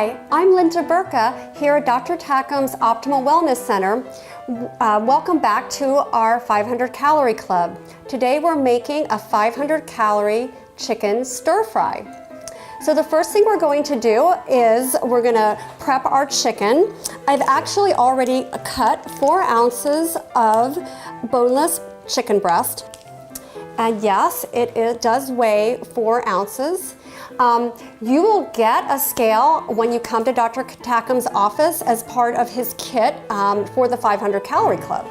Hi, I'm Linda Burka here at Dr. Tackham's Optimal Wellness Center. Welcome back to our 500 Calorie Club. Today we're making a 500 calorie chicken stir fry. So the first thing we're going to do is we're going to prep our chicken. I've actually already cut 4 ounces of boneless chicken breast. And yes, it does weigh 4 ounces. You will get a scale when you come to Dr. Tackham's office as part of his kit for the 500 Calorie Club.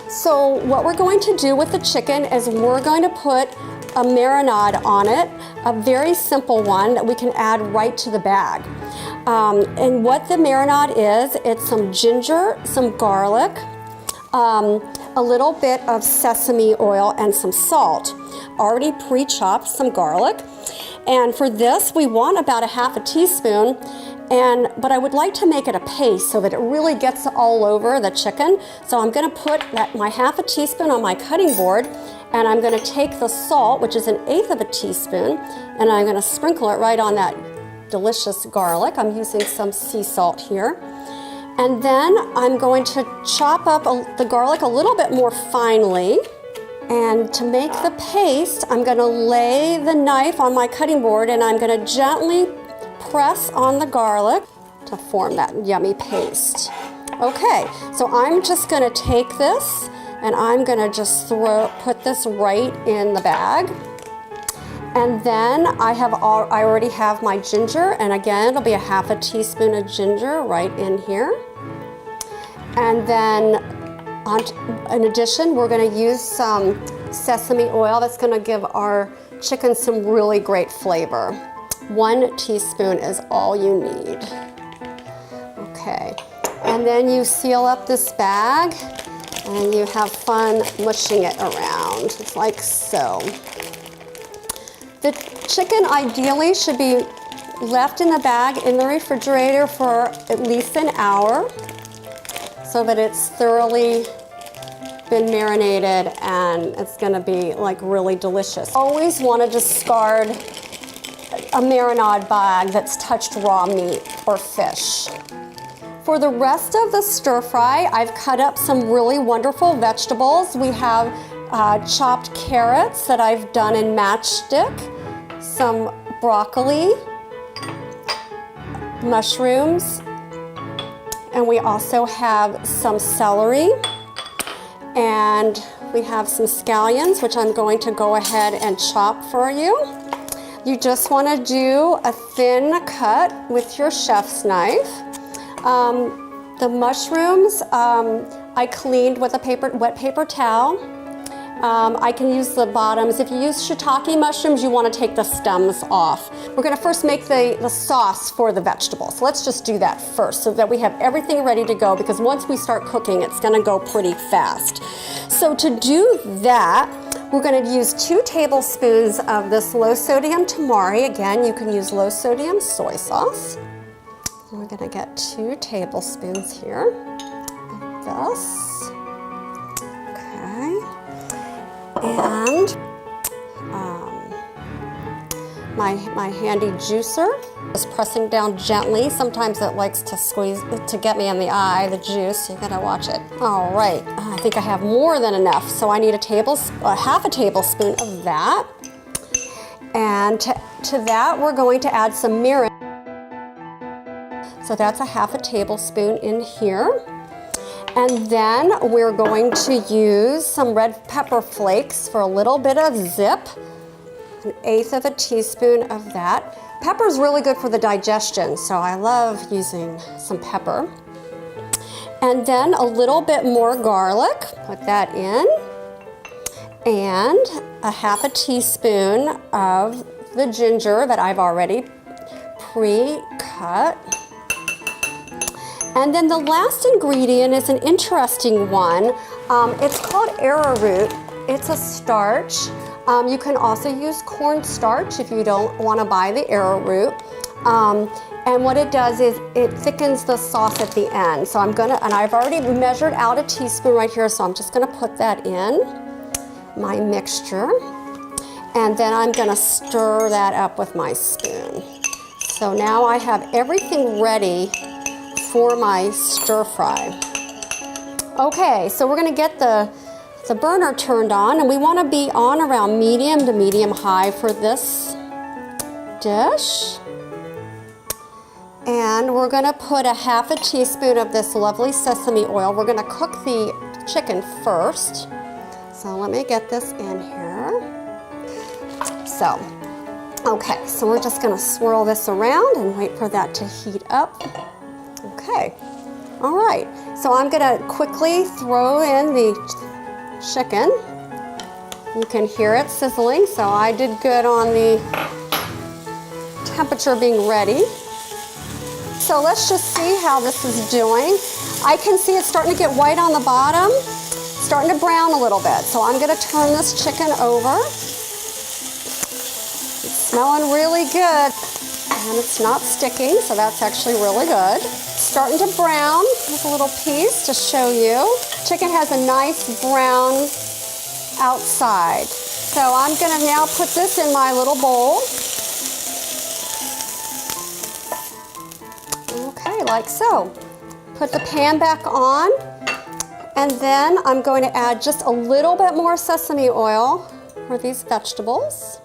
So what we're going to do with the chicken is we're going to put a marinade on it, a very simple one that we can add right to the bag. And what the marinade is, it's some ginger, some garlic, a little bit of sesame oil and some salt. Already pre-chopped some garlic. And for this, we want about a half a teaspoon, but I would like to make it a paste so that it really gets all over the chicken. So I'm gonna put my half a teaspoon on my cutting board, and I'm gonna take the salt, which is 1/8 of a teaspoon, and I'm gonna sprinkle it right on that delicious garlic. I'm using some sea salt here. And then I'm going to chop up the garlic a little bit more finely. And to make the paste, I'm going to lay the knife on my cutting board and I'm going to gently press on the garlic to form that yummy paste. Okay, so I'm just going to take this and I'm going to just put this right in the bag. And then I already have my ginger, and again, it'll be a half a teaspoon of ginger right in here. And then in addition, we're going to use some sesame oil that's going to give our chicken some really great flavor. 1 teaspoon is all you need. Okay, and then you seal up this bag and you have fun mushing it around. It's like so. The chicken ideally should be left in the bag in the refrigerator for at least an hour, so that it's thoroughly been marinated and it's gonna be like really delicious. Always wanna discard a marinade bag that's touched raw meat or fish. For the rest of the stir fry, I've cut up some really wonderful vegetables. We have chopped carrots that I've done in matchstick, some broccoli, mushrooms, and we also have some celery, and we have some scallions, which I'm going to go ahead and chop for you. You just want to do a thin cut with your chef's knife. The mushrooms I cleaned with a wet paper towel. I can use the bottoms. If you use shiitake mushrooms, you want to take the stems off. We're going to first make the sauce for the vegetables. So let's just do that first so that we have everything ready to go, because once we start cooking, it's going to go pretty fast. So to do that, we're going to use 2 tablespoons of this low sodium tamari. Again, you can use low sodium soy sauce. We're going to get 2 tablespoons here of this. And my handy juicer is pressing down gently. Sometimes it likes to squeeze to get me in the eye, the juice. You gotta watch it. All right, I think I have more than enough, so I need half a tablespoon of that. And to that, we're going to add some mirin. So that's a half a tablespoon in here. And then we're going to use some red pepper flakes for a little bit of zip, 1/8 of a teaspoon of that. Pepper is really good for the digestion, so I love using some pepper. And then a little bit more garlic, put that in, and a half a teaspoon of the ginger that I've already pre-cut. And then the last ingredient is an interesting one. It's called arrowroot. It's a starch. You can also use cornstarch if you don't want to buy the arrowroot. And what it does is it thickens the sauce at the end. So I've already measured out a teaspoon right here, so I'm just gonna put that in my mixture. And then I'm gonna stir that up with my spoon. So now I have everything ready for my stir fry. Okay, so we're gonna get the burner turned on, and we wanna be on around medium to medium high for this dish. And we're gonna put a half a teaspoon of this lovely sesame oil. We're gonna cook the chicken first. So let me get this in here. So, okay, so we're just gonna swirl this around and wait for that to heat up. Okay, all right. So I'm gonna quickly throw in the chicken. You can hear it sizzling, so I did good on the temperature being ready. So let's just see how this is doing. I can see it's starting to get white on the bottom, starting to brown a little bit. So I'm gonna turn this chicken over. It's smelling really good, and it's not sticking, so that's actually really good. Starting to brown. Here's a little piece to show you. Chicken has a nice brown outside. So I'm gonna now put this in my little bowl. Okay, like so. Put the pan back on, and then I'm going to add just a little bit more sesame oil for these vegetables.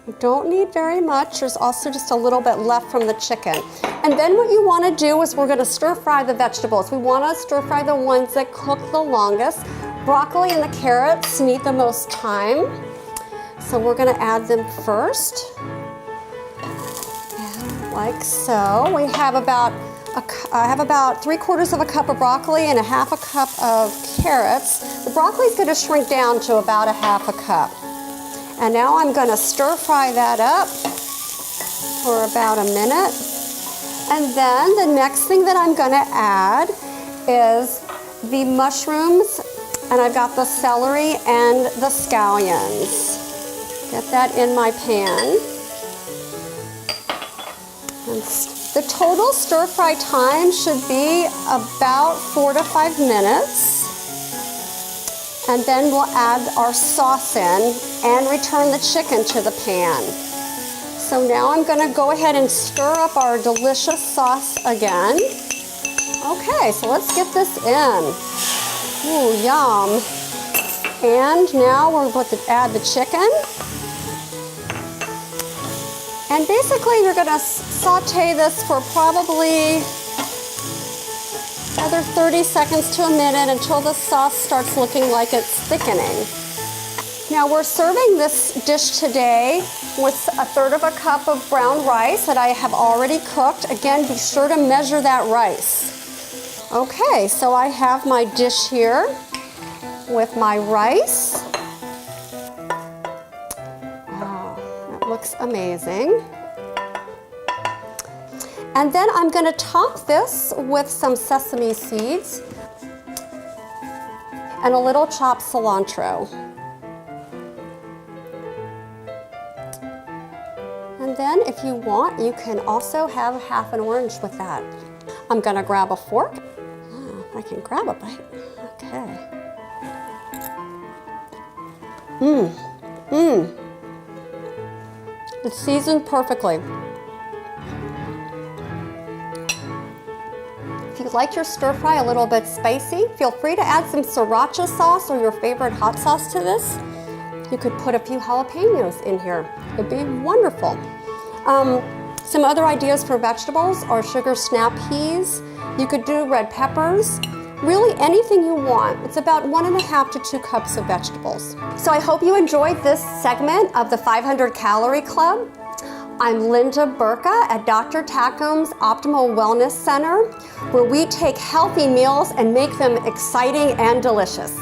You don't need very much. There's also just a little bit left from the chicken. And then what you want to do is we're going to stir fry the vegetables. We want to stir fry the ones that cook the longest. Broccoli and the carrots need the most time. So we're going to add them first. And like so. We have about I have about 3/4 of a cup of broccoli and a half a cup of carrots. The broccoli is going to shrink down to about a half a cup. And now I'm going to stir fry that up for about a minute. And then the next thing that I'm going to add is the mushrooms, and I've got the celery and the scallions. Get that in my pan. And the total stir fry time should be about 4 to 5 minutes. And then we'll add our sauce in and return the chicken to the pan. So now I'm gonna go ahead and stir up our delicious sauce again. Okay, so let's get this in. Ooh, yum. And now we're going to add the chicken. And basically you're gonna saute this for probably another 30 seconds to a minute until the sauce starts looking like it's thickening. Now we're serving this dish today with 1/3 of a cup of brown rice that I have already cooked. Again, be sure to measure that rice. Okay, so I have my dish here with my rice. Wow, that looks amazing. And then I'm going to top this with some sesame seeds and a little chopped cilantro. And then if you want, you can also have half an orange with that. I'm going to grab a fork. Oh, I can grab a bite. Okay. It's seasoned perfectly. If you like your stir fry a little bit spicy, feel free to add some sriracha sauce or your favorite hot sauce to this. You could put a few jalapenos in here. It'd be wonderful. Some other ideas for vegetables are sugar snap peas. You could do red peppers. Really anything you want. It's about 1.5 to 2 cups of vegetables. So I hope you enjoyed this segment of the 500 Calorie Club. I'm Linda Burka at Dr. Tackum's Optimal Wellness Center, where we take healthy meals and make them exciting and delicious.